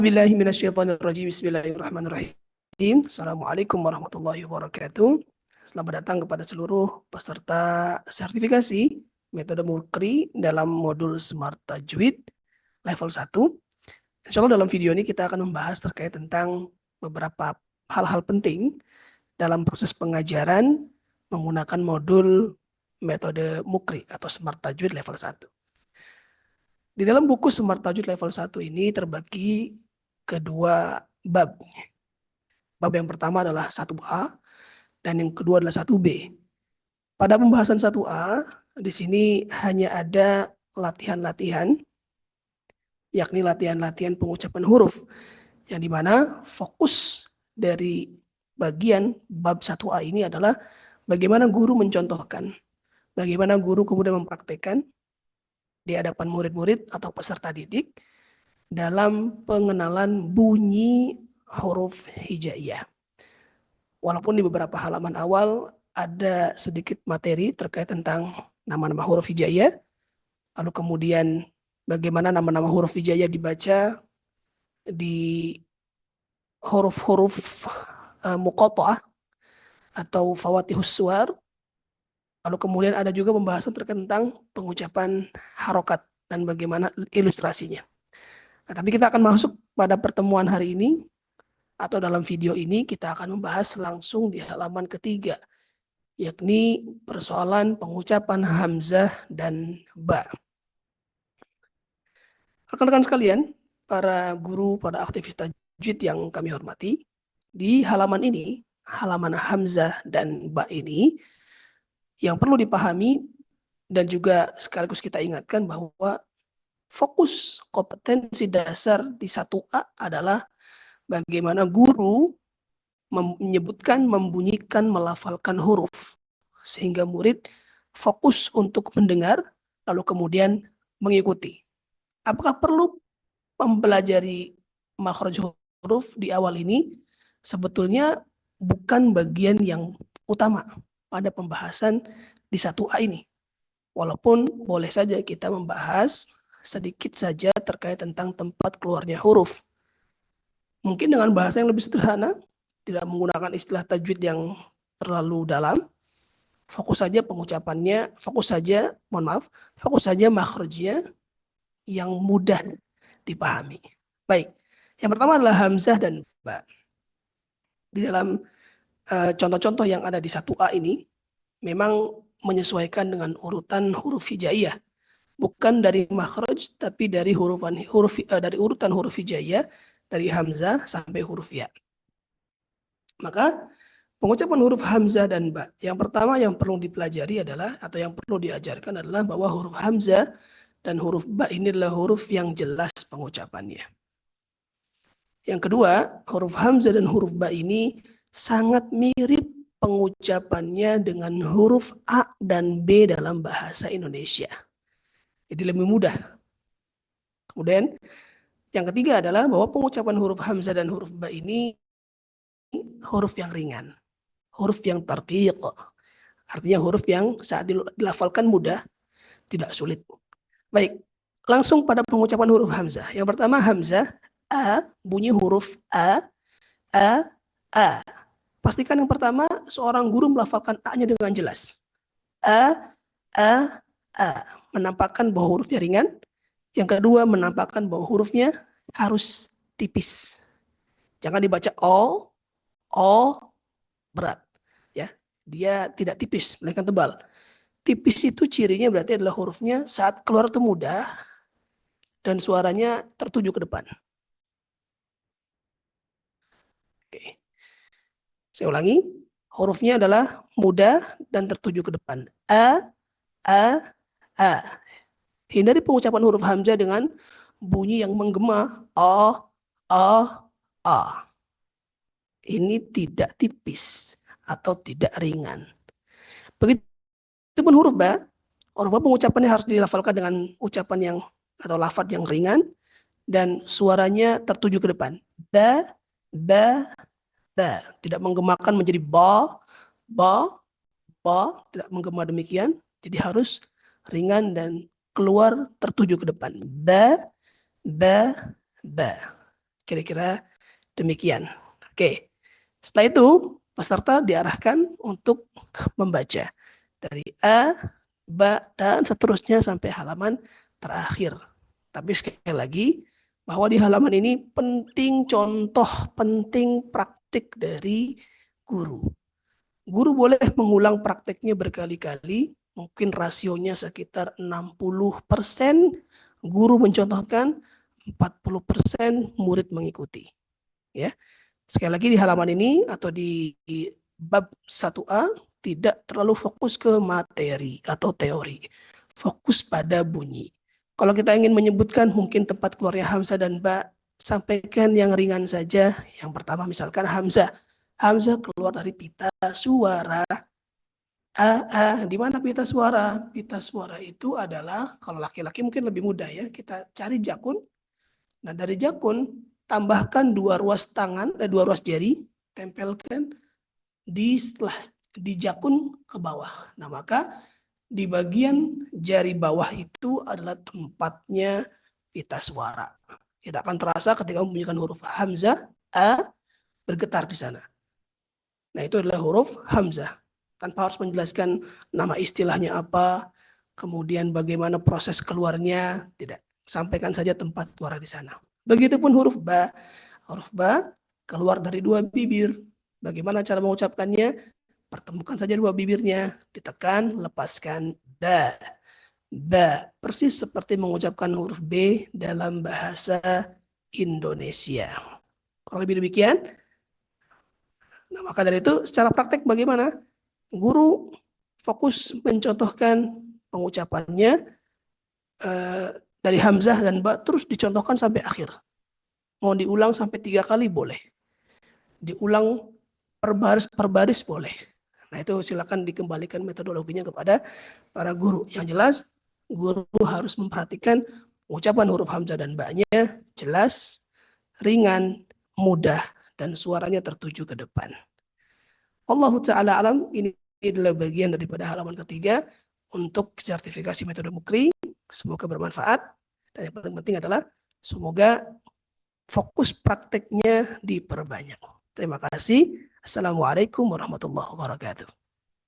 Billahi minasyaitonirrajim. Bismillahirrahmanirrahim. Assalamualaikum warahmatullahi wabarakatuh. Selamat datang kepada seluruh peserta sertifikasi metode Mukri dalam modul Smart Tajwid level 1. Insya Allah dalam video ini kita akan membahas terkait tentang beberapa hal-hal penting dalam proses pengajaran menggunakan modul metode Mukri atau Smart Tajwid level 1. Di dalam buku Smart Tajwid level 1 ini terbagi kedua bab. Bab yang pertama adalah 1A dan yang kedua adalah 1B. Pada pembahasan 1A, di sini hanya ada latihan-latihan, yakni latihan-latihan pengucapan huruf, yang dimana fokus dari bagian bab 1A ini adalah bagaimana guru mencontohkan, bagaimana guru kemudian mempraktekkan di hadapan murid-murid atau peserta didik dalam pengenalan bunyi huruf hijaiyah. Walaupun di beberapa halaman awal ada sedikit materi terkait tentang nama-nama huruf hijaiyah, lalu kemudian bagaimana nama-nama huruf hijaiyah dibaca di huruf-huruf muqatta'ah atau fawatihus suwar, lalu kemudian ada juga pembahasan terkait tentang pengucapan harokat dan bagaimana ilustrasinya. Nah, tapi kita akan masuk pada pertemuan hari ini atau dalam video ini kita akan membahas langsung di halaman ketiga, yakni persoalan pengucapan hamzah dan ba. Rekan-rekan sekalian, para guru, para aktivis tajwid yang kami hormati, di halaman ini, halaman hamzah dan ba ini, yang perlu dipahami dan juga sekaligus kita ingatkan bahwa fokus kompetensi dasar di 1A adalah bagaimana guru menyebutkan, membunyikan, melafalkan huruf. Sehingga murid fokus untuk mendengar, lalu kemudian mengikuti. Apakah perlu mempelajari makhraj huruf di awal ini? Sebetulnya bukan bagian yang utama pada pembahasan di 1A ini. Walaupun boleh saja kita membahas sedikit saja terkait tentang tempat keluarnya huruf. Mungkin dengan bahasa yang lebih sederhana, tidak menggunakan istilah tajwid yang terlalu dalam, fokus saja pengucapannya, fokus saja makhrajnya yang mudah dipahami. Baik, yang pertama adalah hamzah dan ba. Di dalam contoh-contoh yang ada di 1A ini, memang menyesuaikan dengan urutan huruf hijaiyah. Bukan dari makhraj, tapi dari dari urutan huruf hijaiyah, dari hamzah sampai huruf ya. Maka pengucapan huruf hamzah dan ba, yang pertama yang perlu dipelajari adalah, atau yang perlu diajarkan adalah bahwa huruf hamzah dan huruf ba ini adalah huruf yang jelas pengucapannya. Yang kedua, huruf hamzah dan huruf ba ini sangat mirip pengucapannya dengan huruf A dan B dalam bahasa Indonesia. Jadi lebih mudah. Kemudian yang ketiga adalah bahwa pengucapan huruf hamzah dan huruf ba ini huruf yang ringan, huruf yang tarqiq. Artinya huruf yang saat dilafalkan mudah, tidak sulit. Baik, langsung pada pengucapan huruf hamzah. Yang pertama hamzah, a, bunyi huruf a, a. Pastikan yang pertama seorang guru melafalkan a-nya dengan jelas. A, a. Menampakkan bahwa hurufnya ringan. Yang kedua menampakkan bahwa hurufnya harus tipis. Jangan dibaca o berat. Ya, dia tidak tipis, melainkan tebal. Tipis itu cirinya berarti adalah hurufnya saat keluar itu mudah dan suaranya tertuju ke depan. Oke. Saya ulangi, hurufnya adalah mudah dan tertuju ke depan. A. Hindari pengucapan huruf hamzah dengan bunyi yang menggema. A. Ini tidak tipis atau tidak ringan. Begitupun huruf ba. Huruf ba pengucapannya harus dilafalkan dengan ucapan yang atau lafaz yang ringan dan suaranya tertuju ke depan. Ba. Tidak menggemakan menjadi ba. Tidak menggema demikian. Jadi harus ringan dan keluar tertuju ke depan. Ba. Kira-kira demikian. Oke. Setelah itu, peserta diarahkan untuk membaca dari A, ba, dan seterusnya sampai halaman terakhir. Tapi sekali lagi, bahwa di halaman ini penting contoh, penting praktik dari guru. Guru boleh mengulang prakteknya berkali-kali, mungkin rasionya sekitar 60%, guru mencontohkan, 40% murid mengikuti. Ya. Sekali lagi di halaman ini atau di bab 1A tidak terlalu fokus ke materi atau teori. Fokus pada bunyi. Kalau kita ingin menyebutkan mungkin tempat keluarnya hamzah dan ba, sampaikan yang ringan saja. Yang pertama misalkan hamzah. Hamzah keluar dari pita suara. Di mana pita suara? Pita suara itu adalah, kalau laki-laki mungkin lebih mudah ya, kita cari jakun. Nah dari jakun, tambahkan 2 ruas tangan, 2 ruas jari, tempelkan setelah di jakun ke bawah. Nah maka di bagian jari bawah itu adalah tempatnya pita suara. Tidak akan terasa ketika membunyikan huruf hamzah, a bergetar di sana. Nah itu adalah huruf hamzah. Tanpa harus menjelaskan nama istilahnya apa, kemudian bagaimana proses keluarnya, tidak. Sampaikan saja tempat keluar di sana. Begitupun huruf ba. Huruf ba keluar dari 2 bibir. Bagaimana cara mengucapkannya? Pertemukan saja 2 bibirnya, ditekan, lepaskan ba. Ba, persis seperti mengucapkan huruf B dalam bahasa Indonesia. Kalau lebih demikian, nah maka dari itu secara praktek bagaimana? Guru fokus mencontohkan pengucapannya dari hamzah dan ba terus dicontohkan sampai akhir. Mau diulang sampai 3 kali boleh. Diulang per baris boleh. Nah itu silakan dikembalikan metodologinya kepada para guru. Yang jelas guru harus memperhatikan ucapan huruf hamzah dan ba-nya jelas, ringan, mudah, dan suaranya tertuju ke depan. Allahu ta'ala alam, ini adalah bagian daripada halaman ketiga untuk sertifikasi metode Mukri. Semoga bermanfaat. Dan yang paling penting adalah semoga fokus prakteknya diperbanyak. Terima kasih. Assalamualaikum warahmatullahi wabarakatuh.